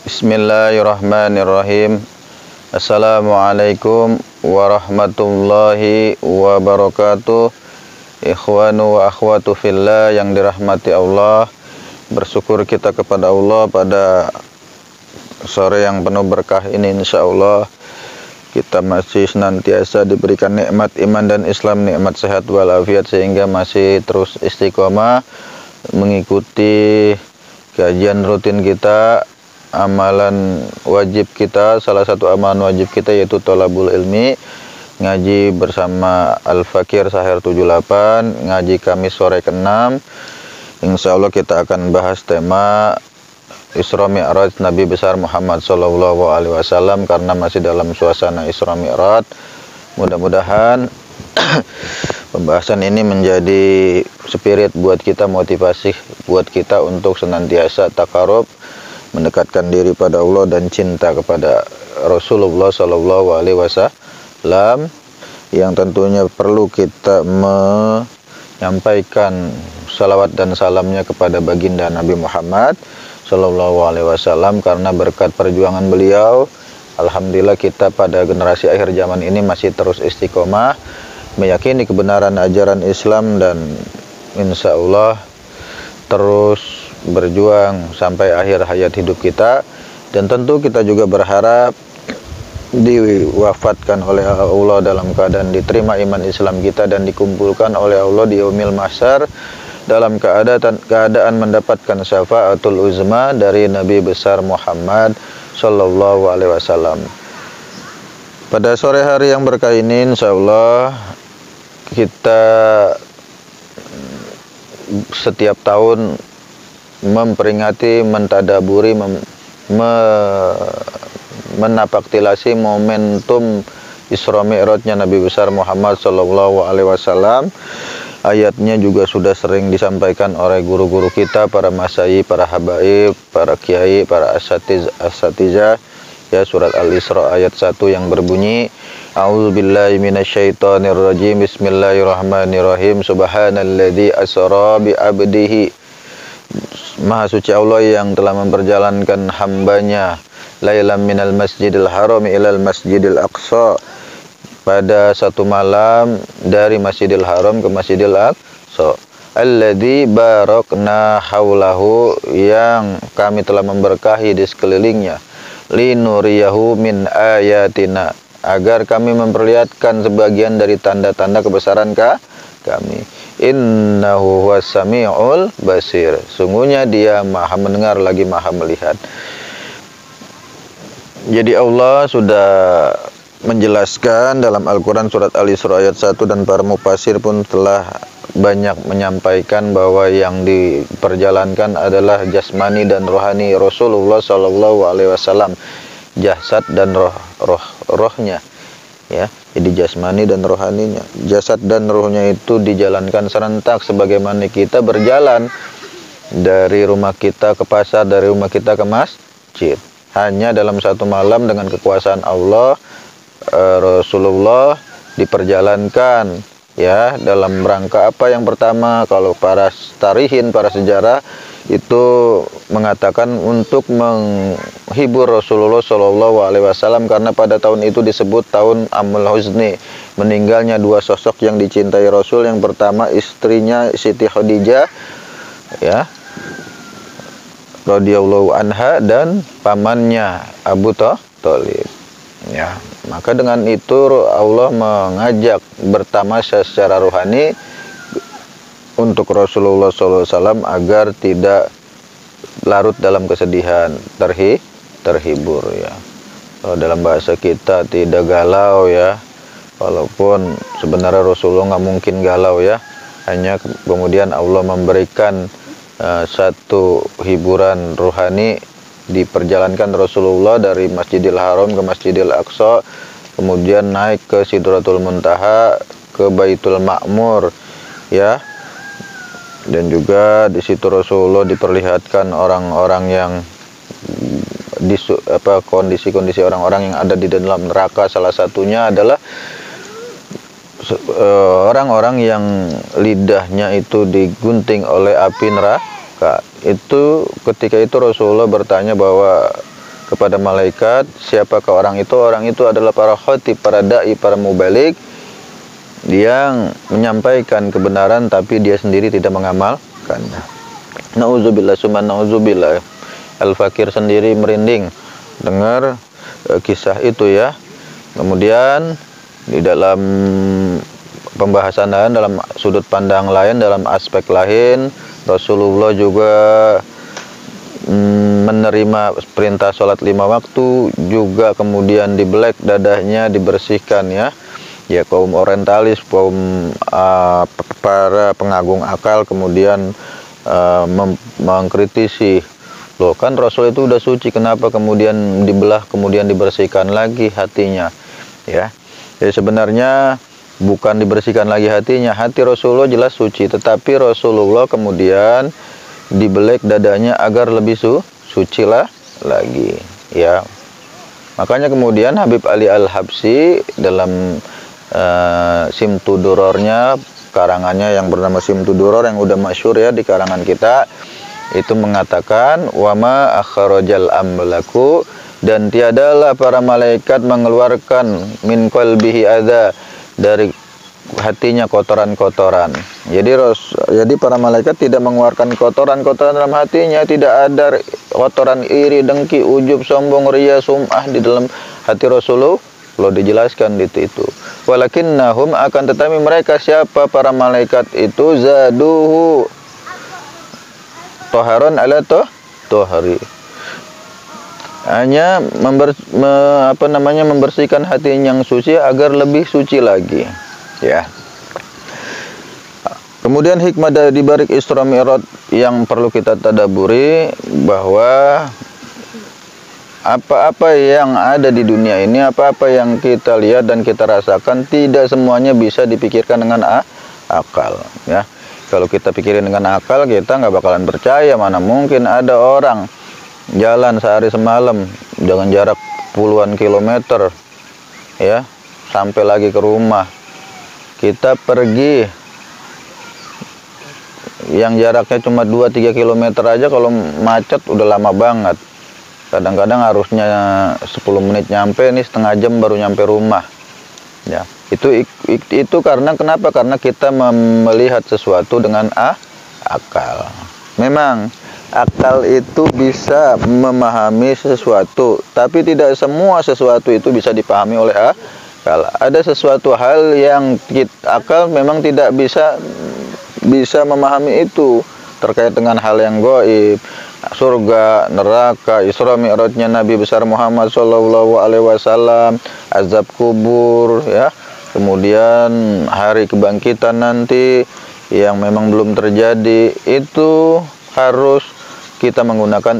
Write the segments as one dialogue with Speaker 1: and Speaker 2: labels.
Speaker 1: Bismillahirrahmanirrahim. Assalamualaikum warahmatullahi wabarakatuh. Ikhwanu wa akhwatu fillah yang dirahmati Allah. Bersyukur kita kepada Allah pada sore yang penuh berkah ini, insyaallah kita masih senantiasa diberikan nikmat iman dan Islam, nikmat sehat walafiat, sehingga masih terus istiqomah mengikuti kajian rutin kita, amalan wajib kita. Salah satu amalan wajib kita yaitu thalabul ilmi, ngaji bersama Al-Fakir Sahir 78, ngaji Kamis sore ke-6. Insyaallah kita akan bahas tema Isra Mi'raj Nabi besar Muhammad sallallahu alaihi wasallam, karena masih dalam suasana Isra Mi'raj. Mudah-mudahan pembahasan ini menjadi spirit buat kita, motivasi buat kita untuk senantiasa takarub, mendekatkan diri pada Allah dan cinta kepada Rasulullah sallallahu alaihi wasallam, yang tentunya perlu kita menyampaikan salawat dan salamnya kepada baginda Nabi Muhammad sallallahu alaihi wasallam, karena berkat perjuangan beliau, alhamdulillah kita pada generasi akhir zaman ini masih terus istiqomah meyakini kebenaran ajaran Islam, dan insya Allah terus berjuang sampai akhir hayat hidup kita. Dan tentu kita juga berharap diwafatkan oleh Allah dalam keadaan diterima iman Islam kita, dan dikumpulkan oleh Allah di yaumil mahsyar dalam keadaan mendapatkan syafaatul uzma dari Nabi besar Muhammad sallallahu alaihi wasallam. Pada sore hari yang berkah ini, insyaallah kita setiap tahun memperingati, mentadaburi, menapaktilasi momentum Isra Mi'rajnya Nabi besar Muhammad sallallahu alaihi wasallam. Ayatnya juga sudah sering disampaikan oleh guru-guru kita, para masyayikh, para habaib, para kiai, para asatizah. Ya, surat Al-Isra ayat 1 yang berbunyi, A'udzubillahi minasyaitonirrajim, Bismillahirrahmanirrahim, Subhanalladzi asra bi abdihi. Maha suci Allah yang telah memperjalankan hambanya lailam minal masjidil haram ilal masjidil aqsa, pada satu malam dari Masjidil Haram ke Masjidil Aqsa. Alladzi barakna haulahu, yang kami telah memberkahi di sekelilingnya. Linuriyahu min ayatina, agar kami memperlihatkan sebagian dari tanda-tanda kebesaran kami. Innahu huwas samiul basir, sungguhnya dia maha mendengar lagi maha melihat. Jadi Allah sudah menjelaskan dalam Al-Quran surat Al-Isra ayat 1, dan para mufasir pun telah banyak menyampaikan bahwa yang diperjalankan adalah jasmani dan rohani Rasulullah sallallahu alaihi wasallam, jasad dan rohnya, ya. Jadi jasmani dan rohaninya, jasad dan rohnya itu dijalankan serentak, sebagaimana kita berjalan dari rumah kita ke pasar, dari rumah kita ke masjid. Hanya dalam satu malam dengan kekuasaan Allah, Rasulullah diperjalankan, ya, dalam rangka apa? Yang pertama, kalau para tarihin, para sejarah itu mengatakan untuk menghibur Rasulullah Shallallahu Alaihi Wasallam, karena pada tahun itu disebut tahun Amul Huzni, meninggalnya dua sosok yang dicintai Rasul. Yang pertama istrinya Siti Khadijah, ya, radhiyallahu anha, dan pamannya Abu Thalib. Ya, maka dengan itu Allah mengajak bertamasya secara rohani untuk Rasulullah SAW agar tidak larut dalam kesedihan, terhibur, ya. Kalau dalam bahasa kita tidak galau, ya. Walaupun sebenarnya Rasulullah nggak mungkin galau, ya. Hanya kemudian Allah memberikan satu hiburan rohani, diperjalankan Rasulullah dari Masjidil Haram ke Masjidil Aqsa, kemudian naik ke Sidratul Muntaha, ke Baitul Ma'mur, ya. Dan juga di situ Rasulullah diperlihatkan orang-orang yang kondisi-kondisi orang-orang yang ada di dalam neraka. Salah satunya adalah orang-orang yang lidahnya itu digunting oleh api neraka. Itu ketika itu Rasulullah bertanya bahwa kepada malaikat. Siapakah orang itu? Orang itu adalah para khatib, para dai, para mubalik yang menyampaikan kebenaran tapi dia sendiri tidak mengamalkannya. Nauzubillah summa nauzubillah. Al-Fakir sendiri merinding dengar kisah itu ya. Kemudian di dalam pembahasan lain, dalam sudut pandang lain, dalam aspek lain, Rasulullah juga menerima perintah sholat 5 waktu, juga kemudian dibelek dadahnya, dibersihkan ya. Ya, kaum orientalis, kaum para pengagung akal kemudian mengkritisi, loh kan Rasul itu udah suci, kenapa kemudian dibelah, kemudian dibersihkan lagi hatinya ya. Jadi sebenarnya bukan dibersihkan lagi hatinya, hati Rasulullah jelas suci, tetapi Rasulullah kemudian dibelek dadanya agar lebih suci lah lagi ya. Makanya kemudian Habib Ali Al-Habsyi dalam Simtu Durornya, karangannya yang bernama Simtu Duror yang udah masyhur ya di karangan kita, itu mengatakan wama akhrajal amlaku, dan tiadalah para malaikat mengeluarkan min qalbihi adza, dari hatinya kotoran-kotoran. Jadi para malaikat tidak mengeluarkan kotoran-kotoran dalam hatinya, tidak ada kotoran iri, dengki, ujub, sombong, riya, sum'ah di dalam hati Rasulullah. Lo dijelaskan itu. Walakinnahum, akan tetapi mereka, siapa para malaikat itu, zaduhu toharon ala tohari, hanya membersihkan hati yang suci agar lebih suci lagi ya. Kemudian hikmah dari balik Isra Mi'raj yang perlu kita tadaburi, bahwa apa-apa yang ada di dunia ini, apa-apa yang kita lihat dan kita rasakan, tidak semuanya bisa dipikirkan dengan akal ya. Kalau kita pikirin dengan akal, kita nggak bakalan percaya. Mana mungkin ada orang jalan sehari semalam dengan jarak puluhan kilometer ya, sampai lagi ke rumah. Kita pergi yang jaraknya cuma 2-3 kilometer aja, kalau macet udah lama banget. Kadang-kadang harusnya 10 menit nyampe, nih setengah jam baru nyampe rumah ya. Itu karena kenapa? Karena kita melihat sesuatu dengan akal. Memang akal itu bisa memahami sesuatu, tapi tidak semua sesuatu itu bisa dipahami oleh akal. Ada sesuatu hal yang akal memang tidak bisa memahami itu, terkait dengan hal yang gaib, surga, neraka, Isra Mi'rajnya Nabi besar Muhammad SAW, azab kubur ya, kemudian hari kebangkitan nanti yang memang belum terjadi, itu harus kita menggunakan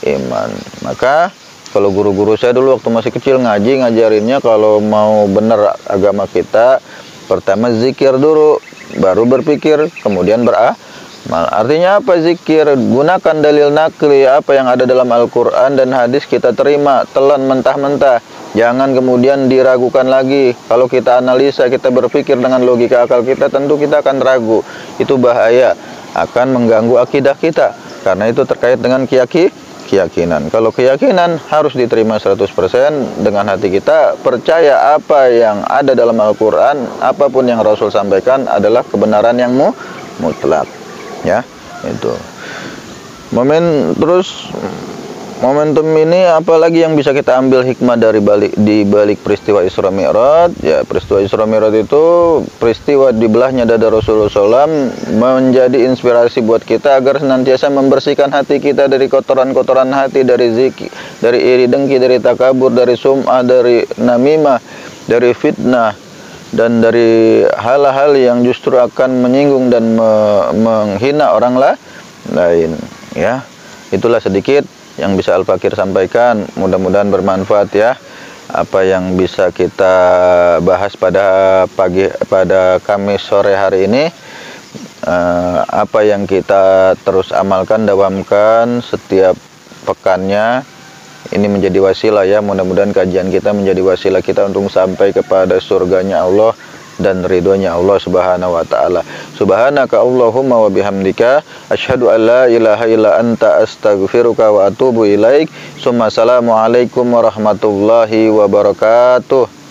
Speaker 1: iman. Maka kalau guru-guru saya dulu waktu masih kecil ngajarinnya, kalau mau benar agama kita, pertama zikir dulu, baru berpikir, kemudian beramal. Artinya apa zikir? Gunakan dalil nakli, apa yang ada dalam Al-Quran dan hadis kita terima, telan mentah-mentah. Jangan kemudian diragukan lagi. Kalau kita analisa, kita berpikir dengan logika akal kita, tentu kita akan ragu. Itu bahaya, akan mengganggu akidah kita, karena itu terkait dengan keyakinan. Kalau keyakinan harus diterima 100% dengan hati kita, percaya apa yang ada dalam Al-Quran, apapun yang Rasul sampaikan adalah kebenaran yang mutlak ya. Itu momentum ini, apalagi yang bisa kita ambil hikmah dari balik peristiwa Isra Mi'raj ya. Peristiwa Isra Mi'raj itu peristiwa dibelahnya dada Rasulullah SAW, menjadi inspirasi buat kita agar senantiasa membersihkan hati kita dari kotoran-kotoran hati, dari zikir, dari iri dengki, dari takabur, dari sum'ah, dari namimah, dari fitnah, dan dari hal-hal yang justru akan menyinggung dan menghina orang lain ya. Itulah sedikit yang bisa Al-Fakir sampaikan, mudah-mudahan bermanfaat ya, apa yang bisa kita bahas pada Kamis sore hari ini. Apa yang kita terus amalkan, dawamkan setiap pekannya, ini menjadi wasilah ya. Mudah-mudahan kajian kita menjadi wasilah kita untuk sampai kepada surganya Allah dan ridhonya Allah Subhanahu wa taala. Subhanaka Allahumma wa bihamdika asyhadu an la ilaha illa anta astaghfiruka wa atubu ilaik. Assalamualaikum warahmatullahi wabarakatuh.